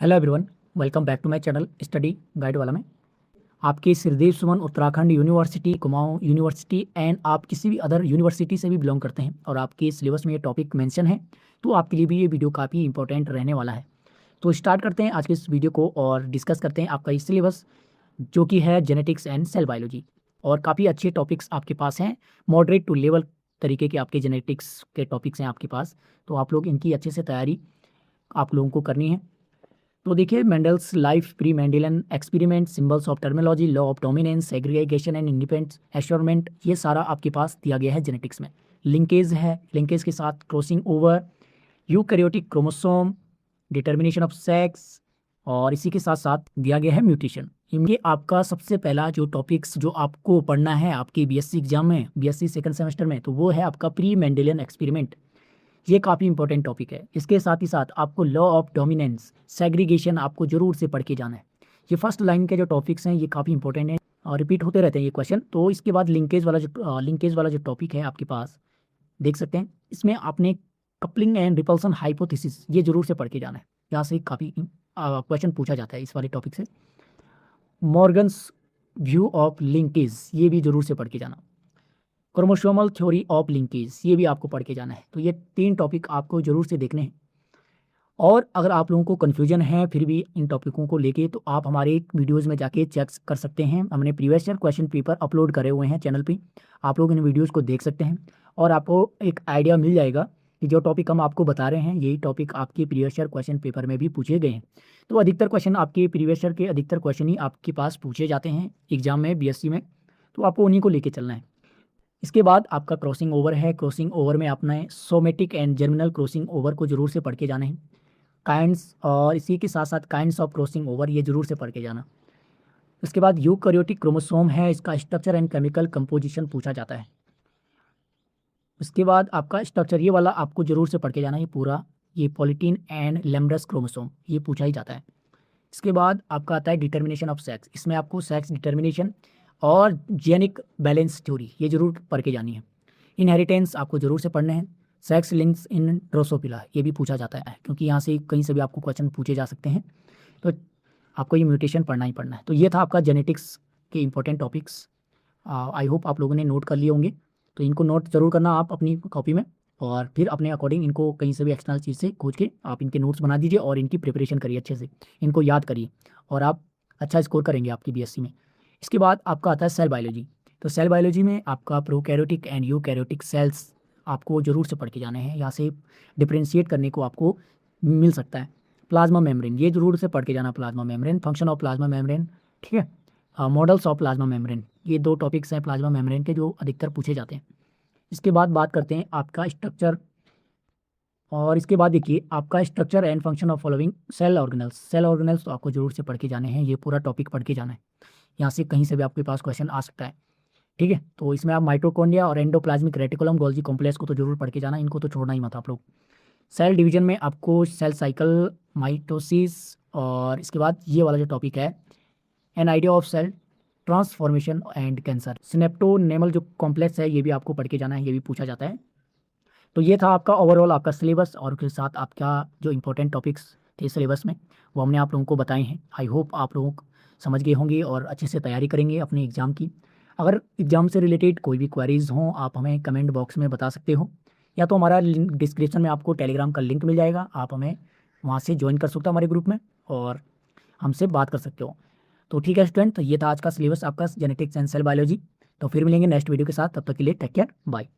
Hello everyone, welcome back to my channel study guide वाला में। आपके Sridev Suman Uttarakhand university, Kumaon university and आप किसी भी अदर यूनिवर्सिटी से भी बिलोंग करते हैं और आपके सिलेबस में ये टॉपिक मेंशन है, तो आपके लिए भी ये वीडियो काफ़ी इंपॉर्टेंट रहने वाला है। तो स्टार्ट करते हैं आज के इस वीडियो को और डिस्कस करते हैं आपका ये सिलेबस, जो कि है जेनेटिक्स एंड सेल बायोलॉजी। और काफ़ी अच्छे टॉपिक्स आपके पास हैं, मॉडरेट टू लेवल तरीके के आपके जेनेटिक्स के टॉपिक्स हैं आपके पास। तो आप लोग इनकी अच्छे से तैयारी आप लोगों को करनी है। तो देखिए, Mendel's life, pre Mendelian experiment, symbols of terminology, law of dominance, segregation and independence assurement, ये सारा आपके पास दिया गया है जेनेटिक्स में। लिंकेज है, लिंकेज के साथ crossing over, eukaryotic chromosome, determination of sex, और इसी के साथ साथ दिया गया है म्यूटेशन। ये आपका सबसे पहला जो टॉपिक्स जो आपको पढ़ना है आपकी बीएससी एग्जाम में, बीएससी सेकंड सेमेस्टर में, तो वो है आपका प्री मेंडेलियन एक्सपेरिमेंट। ये काफ़ी इंपॉर्टेंट टॉपिक है। इसके साथ ही साथ आपको लॉ ऑफ डोमिनेंस, सेग्रीगेशन आपको जरूर से पढ़ के जाना है। ये फर्स्ट लाइन के जो टॉपिक्स हैं ये काफ़ी इंपॉर्टेंट है और रिपीट होते रहते हैं ये क्वेश्चन। तो इसके बाद लिंकेज वाला जो टॉपिक है आपके पास, देख सकते हैं इसमें आपने कपलिंग एंड रिपल्सन हाइपोथेसिस ये जरूर से पढ़ के जाना है। यहाँ से काफ़ी क्वेश्चन पूछा जाता है इस वाले टॉपिक से। मॉर्गन्स व्यू ऑफ लिंकेज ये भी जरूर से पढ़ के जाना। क्रोमोसोमल थ्योरी ऑफ लिंकेज ये भी आपको पढ़ के जाना है। तो ये 3 टॉपिक आपको जरूर से देखने हैं। और अगर आप लोगों को कन्फ्यूजन है फिर भी इन टॉपिकों को लेके, तो आप हमारे वीडियोज़ में जाके चेक कर सकते हैं। हमने previous year question paper upload करे हुए हैं चैनल पे, आप लोग इन वीडियोज़ को देख सकते हैं और आपको एक आइडिया मिल जाएगा कि जो टॉपिक हम आपको बता रहे हैं यही टॉपिक आपके प्रीवियस ईयर क्वेश्चन पेपर में भी पूछे गए हैं। तो अधिकतर क्वेश्चन आपके प्रीवियस ईयर के अधिकतर क्वेश्चन ही आपके पास पूछे जाते हैं एग्जाम में बीएससी में, तो आपको उन्हीं को लेके चलना है। इसके बाद आपका क्रॉसिंग ओवर है। क्रॉसिंग ओवर में आपने somatic and germinal crossing over को जरूर से पढ़ के जाना है। काइंड्स, और इसी के साथ साथ काइंड्स ऑफ क्रॉसिंग ओवर ये जरूर से पढ़ के जाना। उसके बाद यूकैरियोटिक क्रोमोसोम है, इसका स्ट्रक्चर एंड केमिकल कंपोजिशन पूछा जाता है। उसके बाद आपका स्ट्रक्चर ये वाला आपको जरूर से पढ़ के जाना है पूरा, ये पॉलीटीन एंड लेम्ब्रस क्रोमोसोम ये पूछा ही जाता है। इसके बाद आपका आता है डिटर्मिनेशन ऑफ सेक्स, इसमें आपको सेक्स डिटर्मिनेशन और जेनिक बैलेंस थ्योरी ये जरूर पढ़ के जानी है। इनहेरिटेंस आपको जरूर से पढ़ने हैं। सेक्स लिंक्स इन ड्रोसोफिला ये भी पूछा जाता है, क्योंकि यहाँ से कहीं से भी आपको क्वेश्चन पूछे जा सकते हैं, तो आपको ये म्यूटेशन पढ़ना ही पढ़ना है। तो ये था आपका जेनेटिक्स के इंपॉर्टेंट टॉपिक्स। आई होप आप लोगों ने नोट कर लिए होंगे, तो इनको नोट जरूर करना आप अपनी कॉपी में, और फिर अपने अकॉर्डिंग इनको कहीं से भी एक्सटर्नल चीज़ से खोज के आप इनके नोट्स बना दीजिए और इनकी प्रिपरेशन करिए अच्छे से, इनको याद करिए और आप अच्छा स्कोर करेंगे आपकी बीएससी में। इसके बाद आपका आता है सेल बायोलॉजी। तो सेल बायोलॉजी में आपका प्रोकैरियोटिक एंड यूकैरियोटिक सेल्स आपको जरूर से पढ़ के जाने हैं। यहाँ से डिफ्रेंशिएट करने को आपको मिल सकता है। प्लाज्मा मेम्ब्रेन ये जरूर से पढ़ के जाना, plasma membrane, function of plasma membrane, ठीक है। मॉडल्स ऑफ प्लाज्मा मेम्ब्रेन, ये 2 टॉपिक्स हैं प्लाज्मा मेम्ब्रेन के जो अधिकतर पूछे जाते हैं। इसके बाद बात करते हैं आपका स्ट्रक्चर, और इसके बाद देखिए आपका structure and function of following cell organelles. Cell organelles तो आपको जरूर से पढ़ के जाने हैं, ये पूरा टॉपिक पढ़ के जाना है। यहाँ से कहीं से भी आपके पास क्वेश्चन आ सकता है, ठीक है। तो इसमें आप माइटोकॉन्ड्रिया और एंडोप्लाज्मिक रेटिकुलम गोल्गी कॉम्प्लेक्स को तो जरूर पढ़ के जाना, इनको तो छोड़ना ही मत आप लोग। सेल डिवीजन में आपको सेल साइकिल, माइटोसिस, और इसके बाद ये वाला जो टॉपिक है an idea of cell transformation and cancer, synaptonemal जो कॉम्प्लेक्स है ये भी आपको पढ़ के जाना है, ये भी पूछा जाता है। तो ये था आपका ओवरऑल आपका सिलेबस, और उसके साथ आपका जो इंपॉर्टेंट टॉपिक्स थे सिलेबस में वो हमने आप लोगों को बताए हैं। आई होप आप लोग समझ गए होंगे और अच्छे से तैयारी करेंगे अपने एग्ज़ाम की। अगर एग्ज़ाम से रिलेटेड कोई भी क्वेरीज हों आप हमें कमेंट बॉक्स में बता सकते हो, या तो हमारा डिस्क्रिप्शन में आपको टेलीग्राम का लिंक मिल जाएगा, आप हमें वहाँ से ज्वाइन कर सकते हो हमारे ग्रुप में और हमसे बात कर सकते हो। तो ठीक है स्टूडेंट, तो ये था आज का सिलेबस आपका जेनेटिक्स एंड सेल बायोलॉजी। तो फिर मिलेंगे नेक्स्ट वीडियो के साथ, तब तक के लिए टेक केयर, बाय।